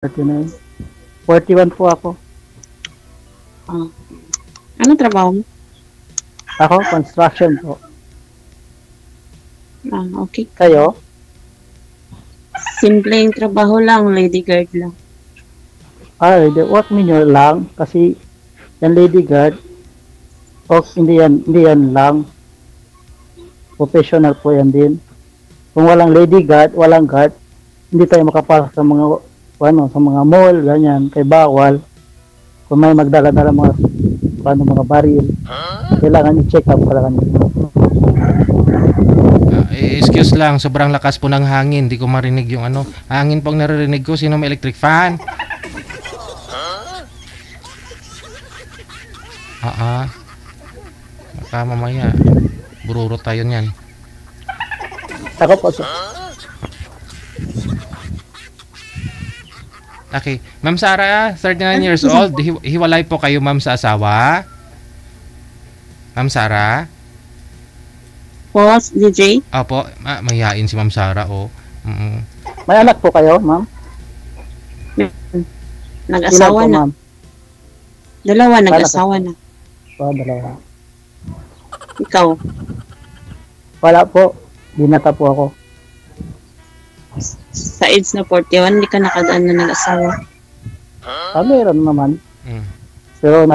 39. 41 po ako. Ah. Anong trabaho mo? Ako, construction po. Ah, okay. Kayo? Simpleng trabaho lang, lady guard lang. What minor lang kasi yan lady guard. O hindi yan lang. Professional po yan din. Kung walang lady guard, walang guard, hindi tayo makapasok sa mga mall, ganyan, kay bawal. Kung may magdala-dala mga baril, kailangan i-check up pala kanina. Excuse lang, sobrang lakas po ng hangin. Hindi ko marinig yung ano. Hangin po ang naririnig ko. Sino may electric fan? Baka mamaya bururo tayo niyan. Ako po. Okay. Ma'am Sara, 39 years old. Hiwalay po kayo, ma'am, sa asawa? Ma'am Sara? Boss, DJ? Opo, mayayain si Ma'am Sara, oh. May anak po kayo, ma'am? Nag-asawa Ilan po, na. ma'am? Dalawa, nag-asawa na. Dalawa. Ikaw? Wala po. Binata po ako. Sa age na 41, hindi ka nakadaan na nag-asawa. Meron naman. Mm. Pero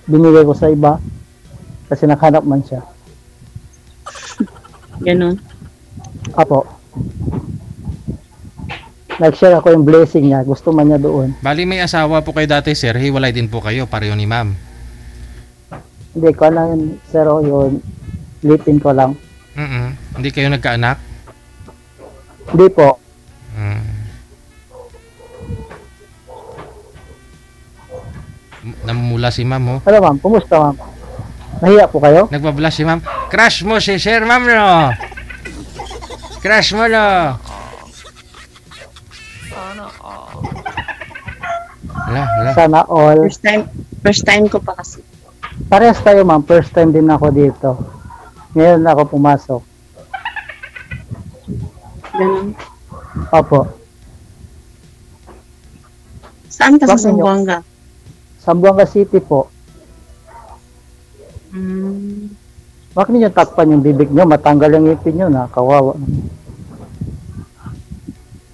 binigay ko sa iba kasi nakahanap man siya. Ganon. Apo. Nag-share ako yung blessing niya. Gusto man niya doon. Bali may asawa po kayo dati, sir. Hiwalay din po kayo, pareho ni ma'am. Hindi ko lang yun, zero yun. Lipin ko lang. Hindi kayo nagkaanak? Hindi po. Namumula si ma'am, oh. Ano ma'am? Kumusta ma'am? Nahiya po kayo? Nagbablush si ma'am. Crush mo si sir, ma'am, no? Crush mo, no? Wala. Sana all. First time ko pa kasi. Parehas tayo ma'am. First time din ako dito. Ngayon ako pumasok. Ganon. Opo. Saan ka sa Bakit nyo? Zamboanga? Zamboanga City po. Bakit niyo takpan yung bibig niyo? Matanggal yung ngipin niyo na. Kawawa.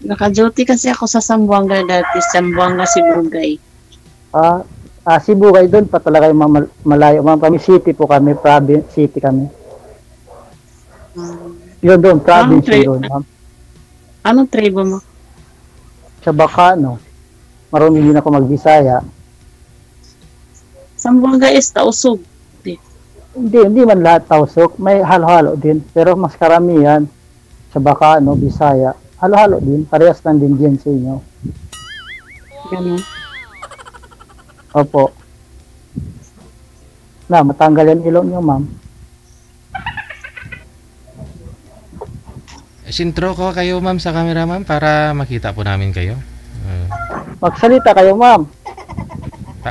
Naka-duty kasi ako sa Zamboanga dati. Zamboanga, Sibugay. Sibugay doon pa talaga yung malayo. Ma'am, kami city po kami. Province city kami. Yun doon. Province doon, ma'am. Anong tribo mo? Chabacano. Marunong din ako mag-Bisaya. Zamboanga is Tausug. Hindi man lahat tausok. May halo-halo din. Pero mas karamihan Chabacano, Bisaya. Halo-halo din. Parehas lang din dyan sa inyo. Ganon. Opo. Matanggal yan ilong nyo, ma'am. Sintro ko kayo, ma'am, sa camera, ma'am, para makita po namin kayo. Magsalita kayo, ma'am.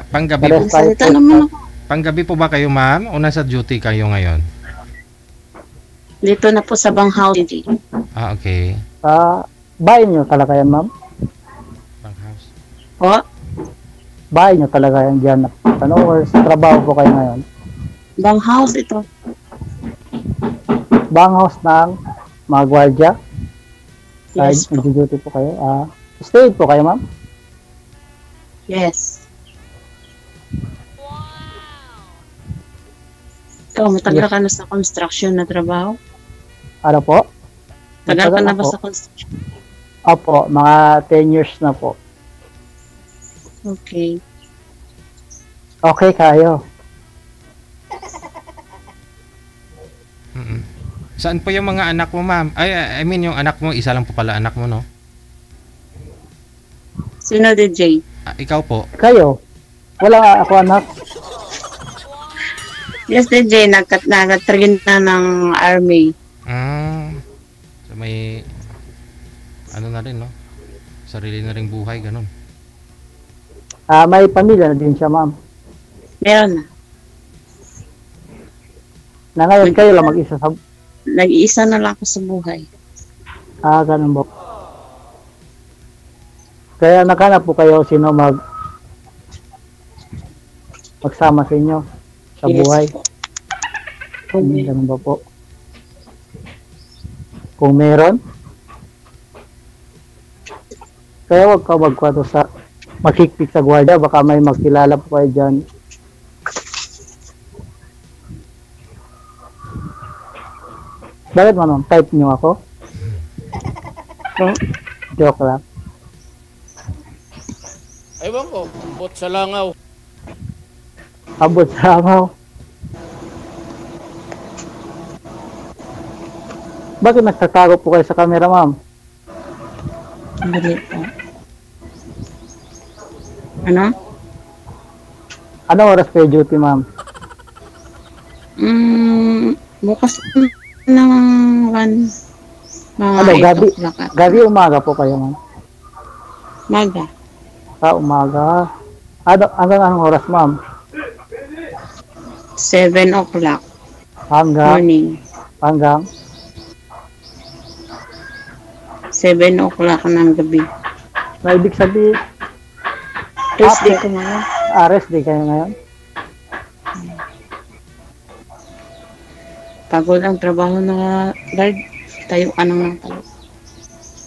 Panggabi po. Salita naman ako. Panggabi po ba kayo, ma'am, o nasa duty kayo ngayon? Dito na po sa Banghaw City. Okay. Bahay nyo talaga yan, ma'am? Banghouse. O? Bahay nyo talaga yan dyan. Or sa trabaho po kayo ngayon? Banghaus ito. Banghouse ng mga gwardiya? Yes po. Nag-duty po kayo? Stayed po kayo, ma'am? Yes. Ikaw, matagal ka na sa construction na trabaho? Ano po? Tagal ka na ba ako. sa construction? Opo, mga 10 years na po. Okay. Okay kayo. Saan po yung mga anak mo, ma'am? I mean, yung anak mo, isa lang po pala anak mo, no? Sino DJ? Ikaw po. Kayo? Wala ako anak. Yes, DJ. Nag-train na ng army. So may ano na rin, no? Sarili na ring buhay, ganun. May pamilya na din siya, ma'am. Meron na. Na ngayon kayo lang mag-isa sa... Nag-iisa na lang ako sa buhay. Ganun po. Kaya naghanap po kayo sino magsama sa inyo sa Yes. buhay. Okay. Ganun ba po? Kung meron, kaya wag ka magkwento sa makikpik sa gwardiya, baka may magkilala po kayo dyan. Bakit man, type nyo ako? Joke lang. Ewan ko, bot sa langaw. Abot sa amaw. Bakit nagtatago po kayo sa camera, ma'am? Dali po. Ano? Ano oras kayo duty, ma'am? Bukas ng 1. Mga Ano, 8 gabi? o'clock at Gabi umaga po kayo, ma'am? maga. Umaga. Hanggang anong oras, ma'am? 7 o'clock morning. Hanggang 7 o'clock ng gabi. na ibig sabihin, Rest day ko ngayon. rest day kayo ngayon? Pagod ang trabaho na guard. Tayo ka nang tayo.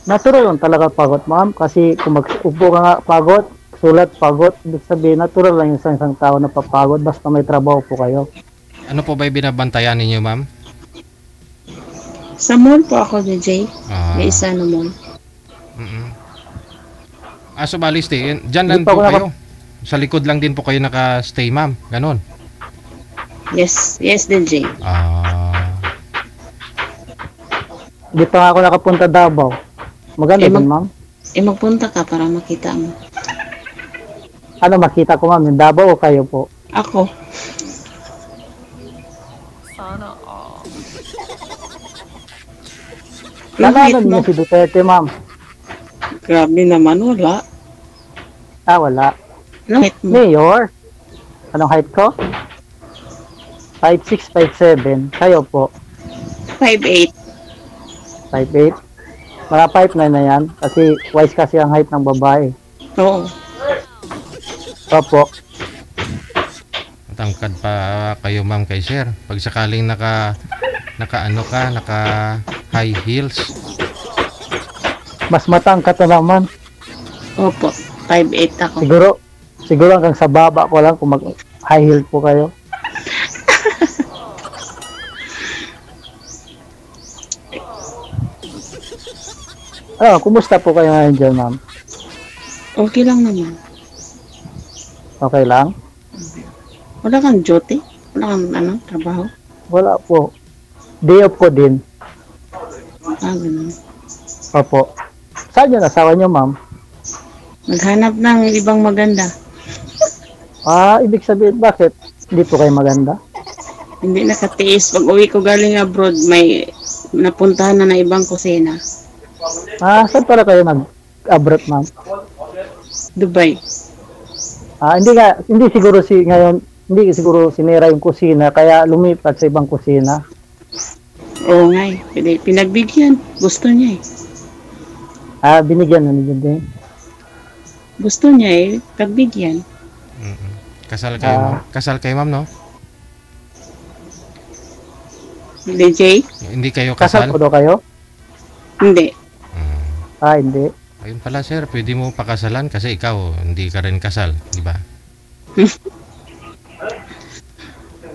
Natural lang talaga pagod, ma'am. Kasi kung mag-upo ka nga pagod, sulat pagod, ibig sabihin, natural lang yung isang tao na papagod basta may trabaho po kayo. Ano po ba yung binabantayan ninyo, ma'am? Sa mall po ako, DJ. Ah, May isa na mall. so bali stay. Diyan lang Hindi pa po ako kayo. Sa likod lang din po kayo naka-stay, ma'am. Ganon. Yes, DJ. Di pa nga ako nakapunta Davao. Maganda din, ma'am. Magpunta ka para makita mo. Ano makita ko, ma'am? Yung Davao o kayo po? Ako. Nalaman Bakit mo? niyo si Duterte, ma'am? Grabe naman, wala. Wala. Bakit mo? Mayor? Anong height ko? 5'6", 5'7". Kayo po? 5'8". 5'8". Mga 5'9 na yan. Kasi wise kasi ang height ng babae. Oo. Opo. Matangkad pa kayo, ma'am, kay sir. Pag sakaling naka high heels. Mas matangkat na naman. Opo. 5'8 ako. Siguro hanggang sa baba ko lang kung mag high heel po kayo. Kumusta po kayo ngayon dyan, ma'am? Okay lang naman. Okay lang? Wala kang duty? Wala kang trabaho? Wala po. Day off ko din. Ganun. Opo. Saan yung asawa nyo, ma'am? Maghanap ng ibang maganda. Ibig sabihin, bakit? Hindi po kayo maganda? Hindi nakatiis. Pag uwi ko galing abroad, may napuntahan na ibang kusina. Saan pala kayo nag-abroad, ma'am? Dubai. Hindi siguro sinira yung kusina, kaya lumipat sa ibang kusina. Oo nga eh. Pinagbigyan. Gusto niya eh. Binigyan na niyo din. Gusto niya eh. Pagbigyan. Kasal kayo, ma'am. Kasal kayo, ma'am, no? DJ? Hindi kayo Kasal kasal? po daw kayo? Hindi. Hindi. Ayun pala, sir. Pwede mo pakasalan kasi ikaw hindi ka rin kasal, di ba?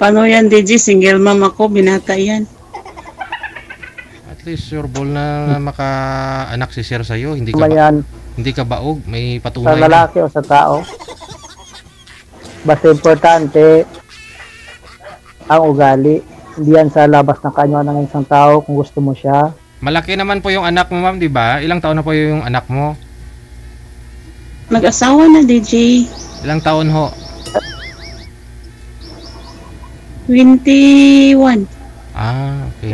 Paano yan, DJ? Single mom ako. Binata yan. At least sure ball na maka-anak si sir sa'yo. Hindi ka, Mayan, hindi ka baog. May sa patunay na. lalaki o sa tao. Basta importante ang ugali. Hindi yan sa labas ng kanya ng isang tao kung gusto mo siya. Malaki naman po yung anak mo, ma'am, di ba? Ilang taon na po yung anak mo? Mag-asawa na, DJ. Ilang taon ho? 21. Okay.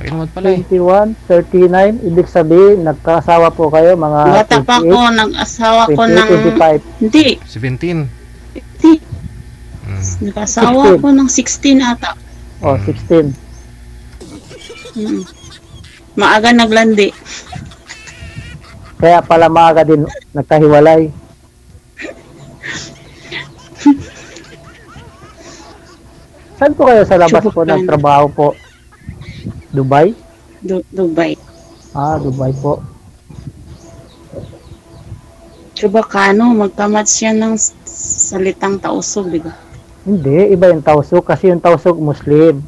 Okay naman pala eh. 21, 39, ibig sabihin, nagkasawa po kayo mga Bata pa ko, nag-asawa ko ng... 25. Hindi. 17. Hindi. Nag-asawa 16. ko ng 16 ata. 16. Mm. Maaga naglandi. Kaya pala maaga din nagkahiwalay. Saan po kayo sa labas po Chubukan. nagtrabaho po? Dubai? Dubai. Dubai po. Chubacano, magtamad siya ng salitang tausog, di ba? Hindi, iba yung Tausug kasi yung Tausug Muslim.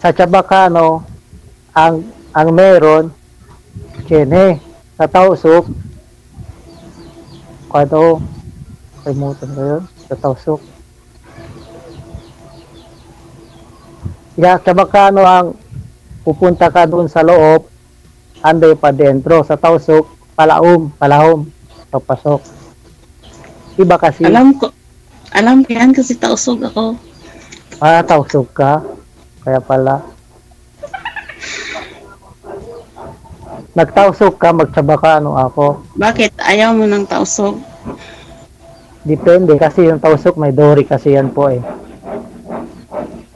Sa Chabacano, ang meron, Chene. Sa Tausug, kado, kalimutan ko yun, sa Tausug. Chabacano ang pupunta ka doon sa loob, anday pa dentro. Sa Tausug, palahom, papasok. Iba kasi. Alam ko yan kasi tausog ako. Tausug ka. Kaya pala. Nagtausog ka, magtsabakano ako. Bakit? Ayaw mo ng tausog? Depende kasi yung tausog may dori kasi yan po eh.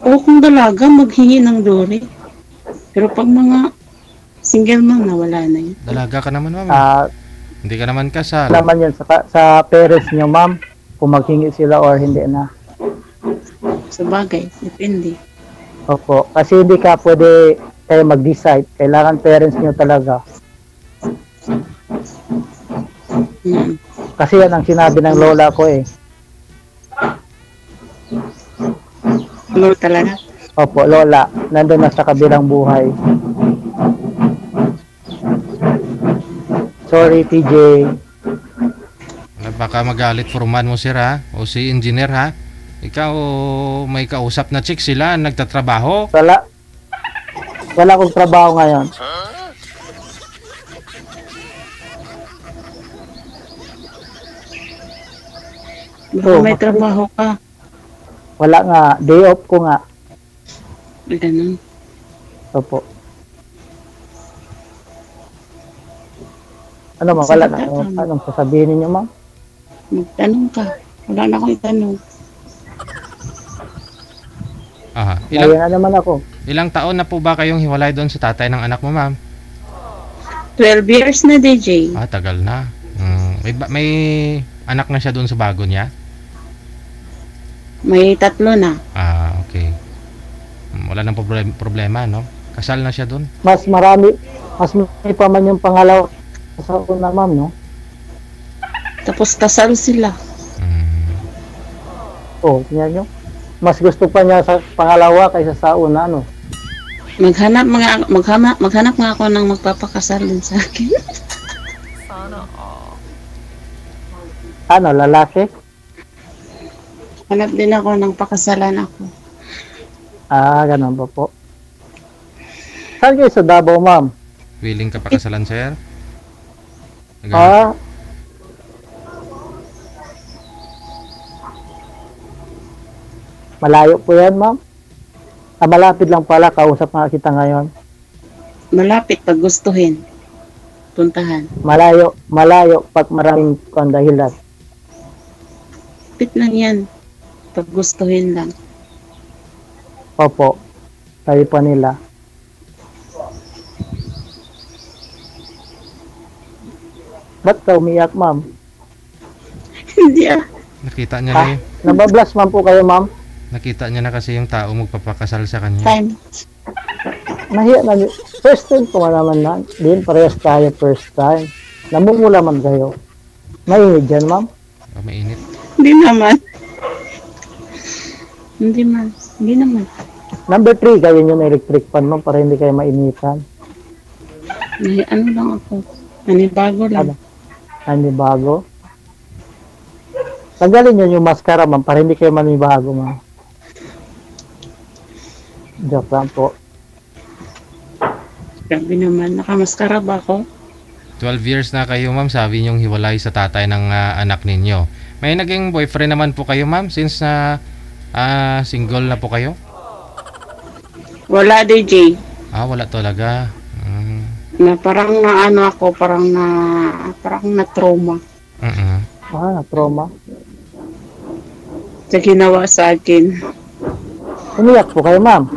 O kung dalaga, maghingi ng dori. Pero pag mga single man, nawala na yun. Dalaga ka naman, ma'am. Hindi ka naman kasal. Naman yan sa parents nyo, ma'am, kung maghingi sila or hindi na. Sa bagay, depende. Opo. Kasi hindi ka pwede kayo mag-decide. Kailangan parents nyo talaga. Kasi yan ang sinabi ng lola ko eh. Ano talaga? Opo, lola. Nandun na sa kabilang buhay. Sorry, TJ. Baka magalit foreman mo, sir, ha? O si engineer, ha? Ikaw, may kausap na chick sila, nagtatrabaho. Wala akong trabaho ngayon. Baka may trabaho ka. Wala nga. Day off ko nga. Ganun. Opo. Ano ma'am? Wala na. Anong sasabihin ninyo, ma'am? Magtanong ka. Wala na akong itanong. Aha. Ngayon na naman ako. Ilang taon na po ba kayong hiwalay doon sa tatay ng anak mo, ma'am? 12 years na, DJ. Tagal na. May anak na siya doon sa bago niya? May 3 na. Okay. Wala nang problema, no? Kasal na siya doon? Mas marami pa man yung pangalawa sa una, ma'am, no? Tapos kasal sila. Tingnan nyo. Mas gusto pa niya sa pangalawa kaysa sa una, no? Maghanap nga ako ng magpapakasal din sa akin. Lalaki? Hanap din ako ng pakasalan ako. Ganun ba po? Saan kayo sa Davao, ma'am? Willing ka pakasalan, sir? Malayo po yan, ma'am? Malapit lang pala, kausap nga kita ngayon. Malapit pag gustuhin. Puntahan. Malayo pag maraming dahilan. Malapit lang yan. Pag gustuhin lang. Opo. Sabi pa nila. Ba't ka umiyak, ma'am? Hindi Nakita niya na yun. Nabablas man po kayo, ma'am? Nakita niya na kasi yung tao magpapakasal sa kanya. Time. Nahiya na. First time ko naman na. Din, parehas tayo first time. Namumula man kayo. Mainit dyan, ma'am? Mainit. Hindi naman. Hindi naman. Number 3, gawin yung electric fan, ma'am, para hindi kayo mainitan. Ano lang ako. Nanibago lang. Nanibago? Tanggalin nyo yung mascara, ma'am, para hindi kayo manibago, ma'am. Joke lang po. Grabe naman. Nakamaskara ba ako? 12 years na kayo, ma'am, sabi niyong hiwalay sa tatay ng anak ninyo. May naging boyfriend naman po kayo, ma'am, since single na po kayo? Wala, DJ. Wala talaga. Na parang parang na trauma. Trauma. Sa ginawa sa akin. Umiyak po kayo, ma'am.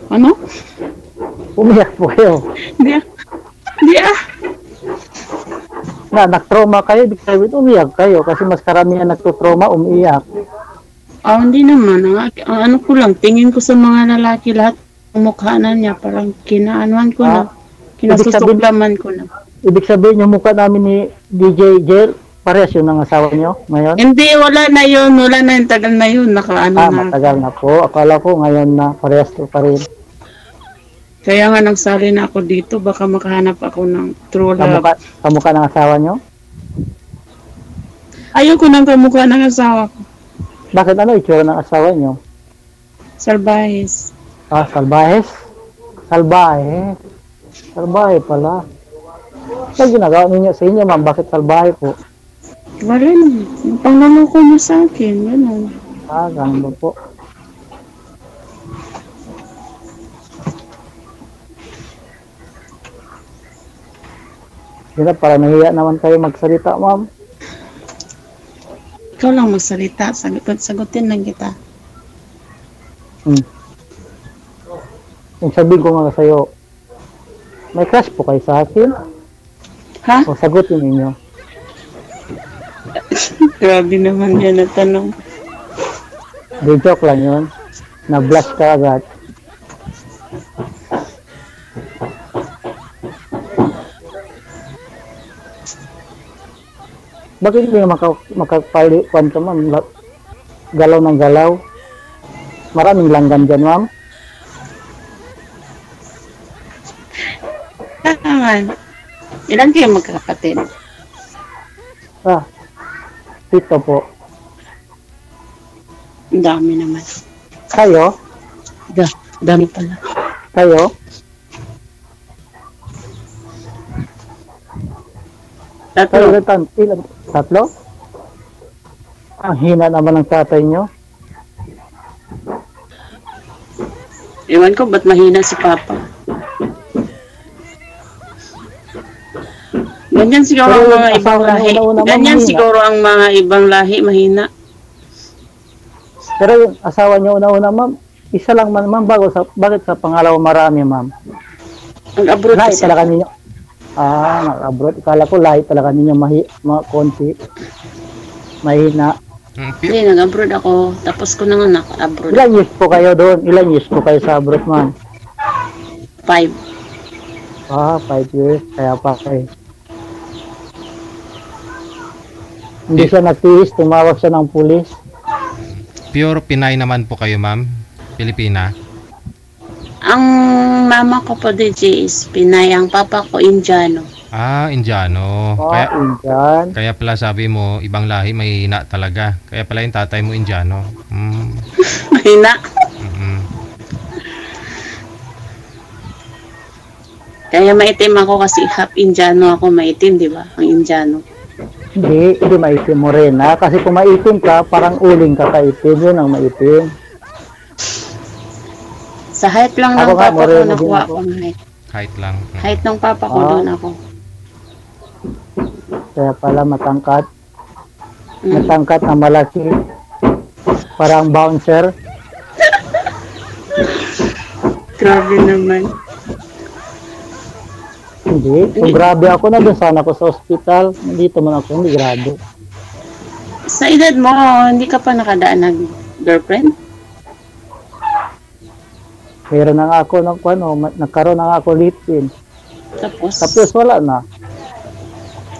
Ano? Umiyak po kayo. Hindi ah. Na, nag-trauma kayo, ibig sabihin umiyak kayo kasi mas karamihan nagtutrauma, umiiyak. Hindi naman. Ang ano ko lang, tingin ko sa mga lalaki lahat ng mukha na niya, parang kinaanuan ko na. Kinasusuklaman ko na. Ibig sabihin yung mukha namin ni DJ Jer, parehas yun ang asawa nyo ngayon? Hindi, wala na yun. Wala na yung tagal na yun. Nakaano na. Matagal na po. Akala ko ngayon na parehas to pa rin. Kaya nga nagsali na ako dito. Baka makahanap ako ng true love. Kamukha ng asawa nyo? Ayoko nang kamukha ng asawa ko. Bakit ano itsura ng asawa nyo? Salbahis. Salbahes? Salbahe. Salbahe pala. Ano ginagawa ninyo sa inyo, ma'am? Bakit salbahe po? Wala naman. Yung pangluloko mo sa akin. Ganun. Ganun ba po? Sila, para nahiya naman kayo magsalita, ma'am. Ikaw lang magsalita. Sagutin lang kita. Yung sabihin ko nga sa'yo, may crush po kayo sa akin? Ha? O sagutin ninyo. Grabe naman yan na tanong. Di joke lang yun. Na-blush ka agad. Bakit hindi makapali kwento, ma'am? Galaw ng galaw. Maraming langgam dyan, ma'am. Kailangan. Ilan kayo magkakapatid? Tito po. Ang dami naman. Kayo? Dami pala. Kayo? Tatlo. Ilan? Tatlo? Ang hina naman ng tatay nyo. Ewan ko, ba't mahina si Papa? Ganyan siguro ang mga ibang lahi. Ganyan siguro ang mga ibang lahi, mahina. Pero yung asawa nyo una-una, ma'am, isa lang man, ma'am, bakit sa pangalawa marami, ma'am? Nag-abroad Lahi kasi talaga ako. ninyo. Nag-abroad. Kala ko lahi talaga ninyo konti. Mahina. Hindi, nag-abroad ako. Tapos ko na nga naka-abroad. Ilan years po kayo doon? Ilan years po kayo sa abroad, ma'am? 5. 5 years. Kaya pa kayo. Hindi siya nagtiis, tumawag siya ng pulis. Pure Pinay naman po kayo, ma'am? Pilipina? Ang mama ko po DJ is Pinay. Ang papa ko Indiano. Indiano. Indian. Kaya pala sabi mo, ibang lahi mahina talaga. Kaya pala yung tatay mo Indiano. Mahina. Kaya maitim ako kasi half Indiano ako. Maitim, di ba? Ang Indiano. Hindi maitim mo rin, ha? Kasi kung maitim ka, parang uling ka kaitim. Yun ang maitim. Sa height lang ng Ako nga, papa ko moreno din nakuha ako. ko ng height. Height lang. Height ng papa ko doon ako. Kaya pala matangkat. Matangkat na malaki. Parang bouncer. Grabe naman. Hindi. Kung grabe ako na doon sana ako sa ospital. Nandito man ako, hindi grabe. Sa edad mo, hindi ka pa nakadaan ng girlfriend? Meron na nga ako nagkaroon na nga ako live-in. Tapos wala na.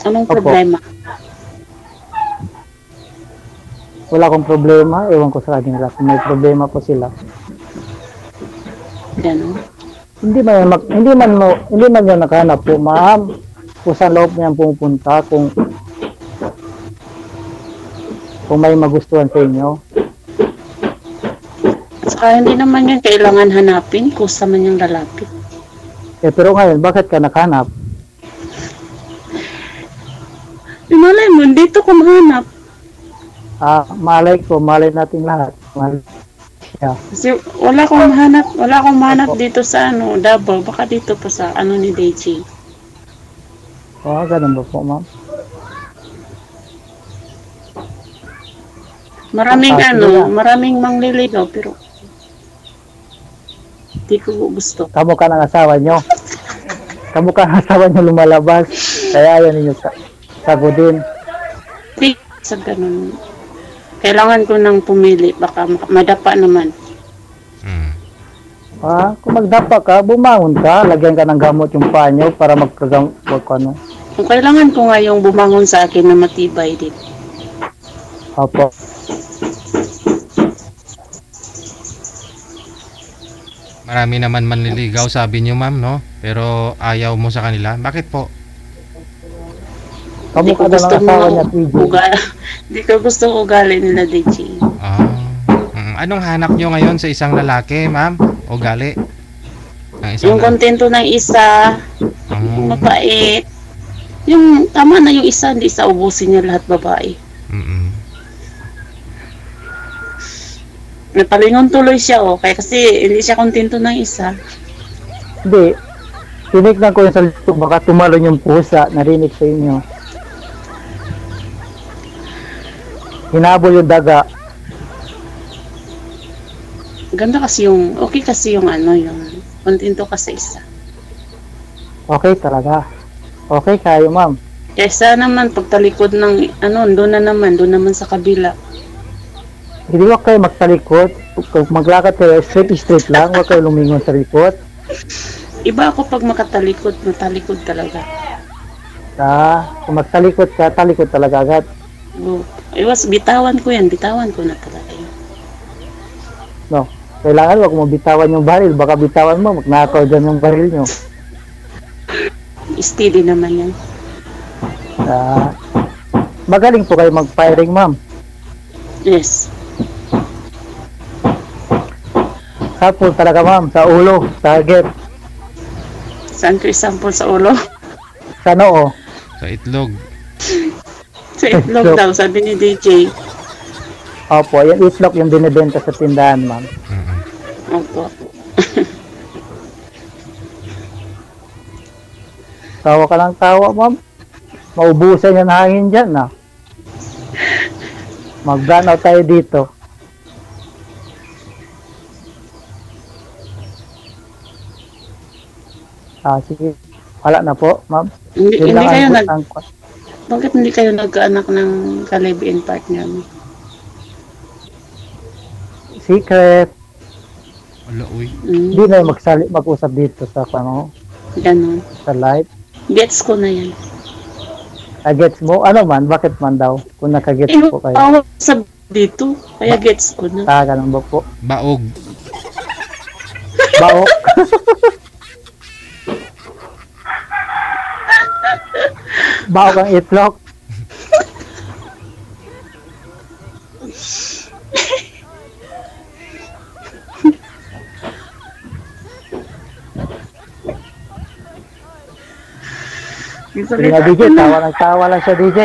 Anong Opo. problema? Wala akong problema. Ewan ko sa kanila kung may problema po sila. Ganun. Hindi man yan nakahanap po, ma'am. Kung saan loob niyan pumupunta, kung may magustuhan sa inyo. Saka hindi naman yan kailangan hanapin, kusa man yung lalapit. Pero ngayon, bakit ka nakahanap? Malay mo, dito ko mahanap. Malay natin lahat. Yeah. Kasi wala akong mahanap dito sa Davao, baka dito pa sa ni DJ. Ganun ba po, ma'am? Maraming mangliligaw pero di ko gusto. Kamukha ng asawa nyo. kamukha ng asawa niyo lumalabas. Kaya ayaw ninyo sagutin. Di sa ganun. Kailangan ko nang pumili, baka madapa naman. Mm. Kung magdapa ka, bumangon ka, lagyan ka ng gamot yung paa niyo para ano. Kung kailangan ko nga yung bumangon sa akin na matibay din. Opo. Marami naman manliligaw sabi niyo ma'am, no? Pero ayaw mo sa kanila. Bakit po? Kamukha na ng asawa niya, TJ. Hindi ko gusto ugali nila, DJ. Anong hanap nyo ngayon sa isang lalaki, ma'am? Ugali? Ng isang Yung kontento ng isa, yung mapait. Yung tama na yung isa, hindi isa ubusin niya lahat babae. Napalingon tuloy siya, kaya kasi hindi siya kontento ng isa. Hindi. Tinignan ko yung salito, baka tumalon yung pusa, narinig sa inyo. Hinabol yung daga. Ganda kasi yung, okay kasi yung yung kontento ka sa isa. Okay talaga. Okay kayo, ma'am. Kaysa naman pagtalikod ng doon naman sa kabila. Hindi wag kayo magtalikod. Kung maglakad kayo, straight lang. Wag kayo lumingon sa likod. Iba ako pag makatalikod, matalikod talaga. Kung magtalikod ka, talikod talaga agad. Bitawan ko na talaga yun. No, kailangan wag mo bitawan yung baril. Baka bitawan mo, magnakaw dyan yung baril nyo. Steady naman yan. Magaling po kayo mag-firing, ma'am. Yes. Sapul talaga, ma'am. Sa ulo, target. Saan ko example sa ulo? Sa noo. Sa itlog. Sa itlog daw, sabi ni DJ. Opo, yung itlog yung binibenta sa tindahan, ma'am. Opo. Tawa ka lang tawa, ma'am. Maubusan yung hangin dyan, Mag-burn out tayo dito. Sige. Wala na po, ma'am. Bakit hindi kayo nagkaanak ng ka-live-in partner mo? Secret. Wala, uy. Hindi na mag-usap dito sa Ganon. sa live. Gets ko na yan. Gets mo? Ano man? Bakit man daw? Kung nakagets po kayo. Awag sa dito, kaya gets ko na. Ganun ba po? Baog. Baok. Baok ang itlog. Sige na, DJ. Tawa lang siya, DJ.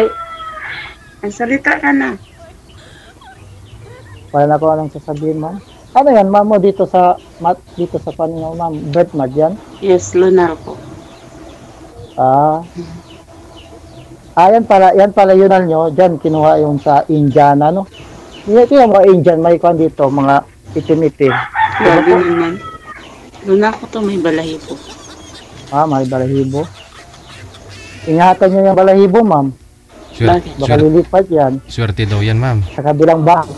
Ang salita ka na. Wala na ko anong sasabihin, ma'am. Ano yan, ma'am mo dito sa paninyo, ma'am? Bird mad yan? Yes, lunar po. Yan pala yun nyo. Diyan, kinuha yung sa Indian, Ito yung mga Indian, may kwan dito, mga itim-itim. Grabe naman. Lunar ko to, may balahibo. May balahibo. Ingatan nyo yung balahibo, ma'am. Baka lilipat yan. Swerte daw yan, ma'am. Sa kabilang bahay.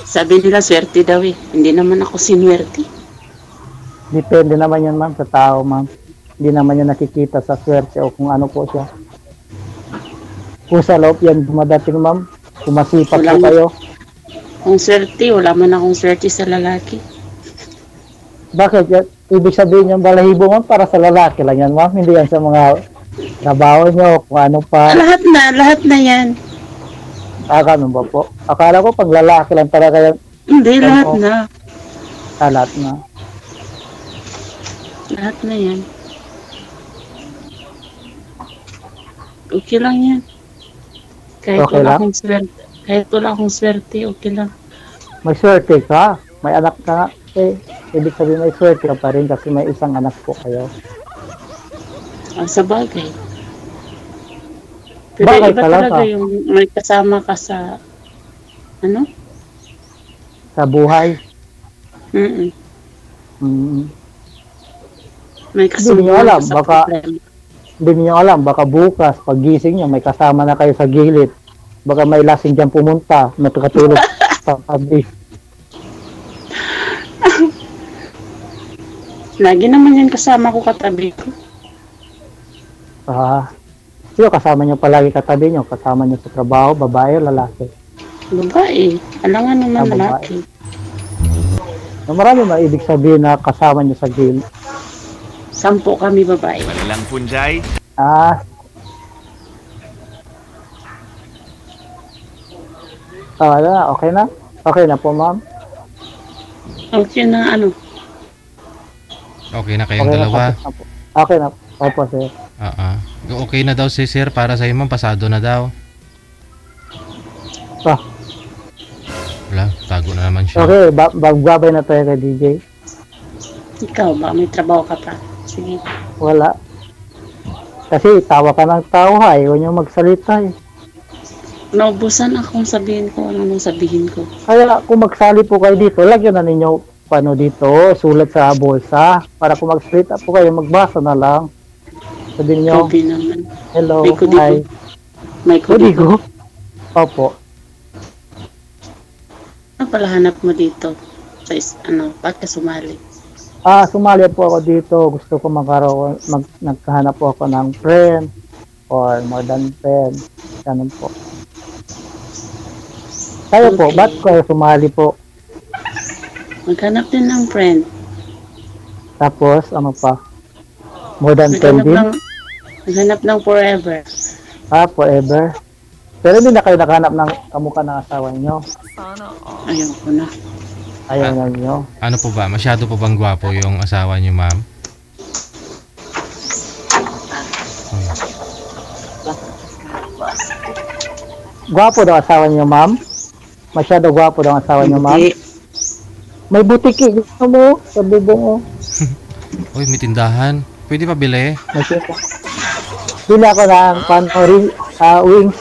Sabi nila, swerte daw eh. Hindi naman ako sinwerte. Depende naman yan, ma'am, sa tao, ma'am. Hindi naman yan nakikita sa swerte o kung ano po siya. Kung sa loob yan dumadating, ma'am, kung masipag po kayo. Kung swerte, wala man akong swerte sa lalaki. Bakit? Ibig sabihin yung balahibo, ma'am, para sa lalaki lang yan, ma'am. Hindi yan sa mga trabaho nyo, kung ano pa. Lahat na yan. Ganun ba po? Akala ko pag lalaki lang talaga yan. Hindi, lahat na. Lahat na. Lahat na yan. Okay lang yan. Kahit Okay wala lang? akong swerte, okay lang. May swerte ka. May anak ka. Ibig sabihin may swerte ka pa rin kasi may isang anak po kayo. Sa bagay. Pero Bagay iba talaga yung may kasama ka sa Sa buhay. May Hindi niyo alam, kasunod sa baka- problema. Hindi niyo alam, baka bukas, paggising niyo, may kasama na kayo sa gilid. Baka may lasing dyan pumunta, natutulog sa tabi. Lagi naman yan kasama ko katabi ko. Sino kasama niyo palagi katabi niyo? Kasama niyo sa trabaho, babae o lalaki? Babae. Alangan naman Ah, babae. lalaki. Na marami na ibig sabihin na kasama niyo sa gilid. 10 kami babae. Walang punjay. Ah. Wala, okay na? Okay na po, ma'am. Okay na ano. Okay na kayong Okay na, dalawa? tapos na po. Okay na. Opo, sir. Okay na daw si sir para sa ma'am, pasado na daw. Ah, Wala, tago na naman siya. okay, bagbabay na tayo kay DJ. Ikaw ba? May trabaho ka pa. Sige. Wala. Kasi tawa ka ng tao, ha. Ayaw niyo magsalita, eh. Naubusan akong sabihin ko. Ano nang sabihin ko? Kaya kung magsali po kayo dito, lagyan na ninyo paano dito, sulat sa bulsa. Para kung mag-split up po kayo, magbasa na lang. Sabihin nyo, Kobe naman. hello, May kudigo. hi. May kudigo. Kudigo? Opo. Ano pala hanap mo dito? Ba't ka sumali? Sumali po ako dito. Gusto ko naghahanap po ako ng friend or more than friend. Ganun po. Kayo po, Okay. ba't kayo sumali po? Maghanap din ng friend. Tapos, ano pa? More than friend din? Maghanap ng forever. Forever. Pero hindi na kayo nakahanap ng kamukha ng asawa niyo. Ayaw ko na. Ayaw na niyo. Ano po ba? Masyado po bang gwapo yung asawa niyo, ma'am? Gwapo daw asawa niyo, ma'am? Masyado gwapo daw asawa niyo, ma'am? Hindi. May butiki. Gusto mo? Sa bubong, oh. Uy, may tindahan. Pwede pa bili? Masya ko. Bili ako ng wings.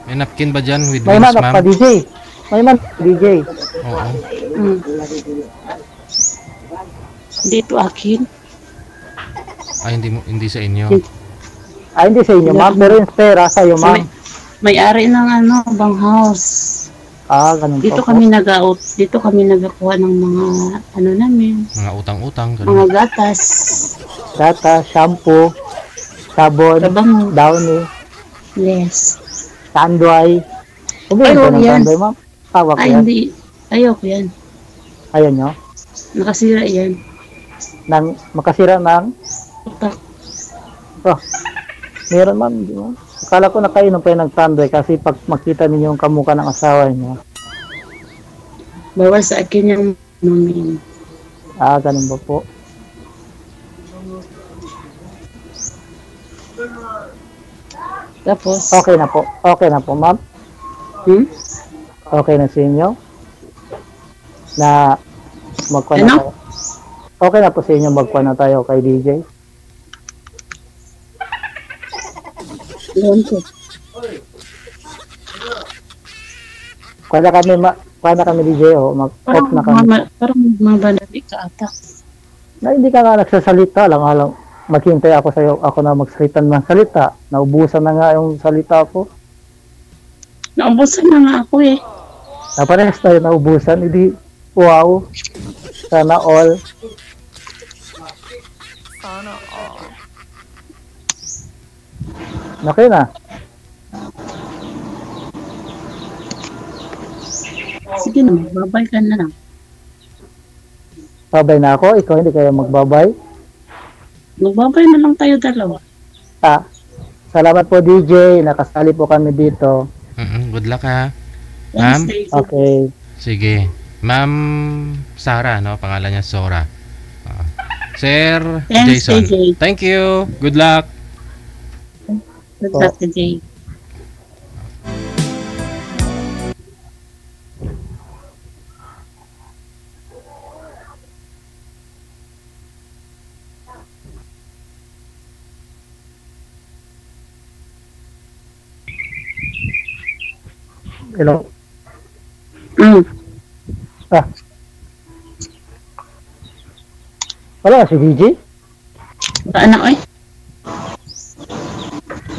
May napkin ba dyan with May wings, manap ma'am? pa, DJ. May manap pa, DJ. Oo. Mm. Dito akin. Hindi sa inyo. Hindi sa inyo, ma'am. Pero yung pera sa'yo, ma'am. May-ari ng bang house. Ganun Dito po. kami dito kami nagakuha ng mga namin, Mga utang-utang. mga Ganun. gatas, Data, shampoo, sabon, tabango. downy, Yes. tanduay. Bumili Ay, ko oh, ng yan. tanduay, ma'am. Tawa ko Ay, yan. hindi. Ayoko yan. Ayaw nyo. Nakasira yan. Makasira ng... Utak. Meron, ma'am. Di ba? Akala ko nakainom pa yung nagtanduay kasi pag makita ninyo yung kamukha ng asawa niyo. Bawal sa akin yung namin. Ganun ba po? Tapos, Okay na po. Okay na po, ma'am. Okay na sa inyo? Na magkuha na Ano? tayo. Okay na po sa inyo magkuha na tayo kay DJ? yun ko. Kuha na kami DJ, mag-off na kami. Parang mabanali ka ata. Na hindi ka nga nagsasalita lang, maghintay ako sa'yo, ako na magsalita ng salita. Naubusan na nga yung salita ko. Naubusan na nga ako eh. Naparehas tayo naubusan, hindi, wow. Sana all. Okay na. Sige na, babay ka na lang. Babay na ako, ikaw hindi kayo magbabay. Magbabay na lang tayo dalawa. Salamat po DJ, nakasali po kami dito. Good luck ha. Ma'am? Wednesday. Okay. Sige. Ma'am Sarah, no? Pangalan niya Sora. Sir Thanks, Jason. AJ. Thank you. Good luck. Good luck today. Hello. Wala si DJ. Saan na, oy?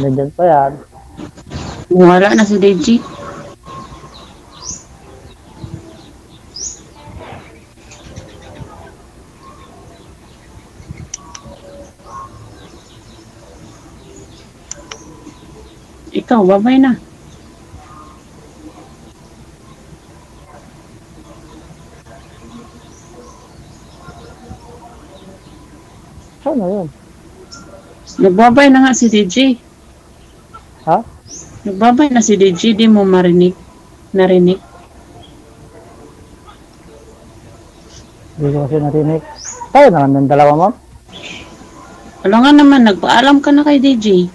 Nandyan pa yan. Wala na si DJ. Ikaw, babay na. Saan na yun? Nagbabay na nga si DJ. Ha? Nagbabay na si DJ, di mo marinig. Narinig. Hindi ko kasi narinig. Tayo na lang ng dalawa, ma'am. Wala nga naman, nagpaalam ka na kay DJ.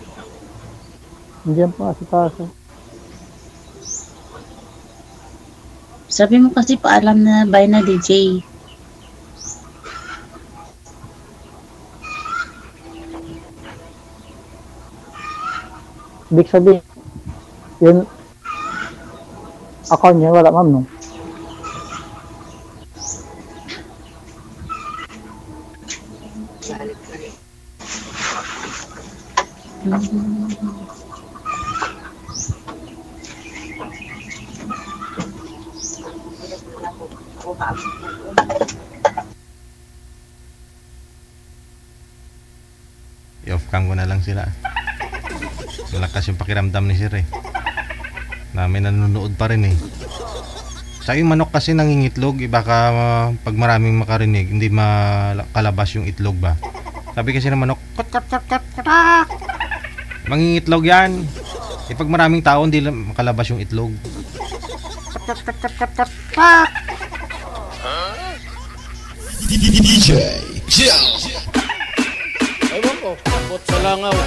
Nandiyan pa si Taso. Sabi mo kasi paalam na bye na DJ. Ibig sabihin, yun, account niya, wala ma'am, no? I-off cam ko na lang sila. Malakas yung pakiramdam ni Sir eh. Na may nanonood pa rin eh. Sa yung manok kasi nangingitlog, baka pag maraming makarinig, hindi makalabas yung itlog ba. Sabi kasi ng manok, kot kot kot kot kotak! Mangingitlog yan. Pag maraming tao, hindi makalabas yung itlog. Kot kot kot kot kot kot kotak! Ewan ko, abot sa langaw.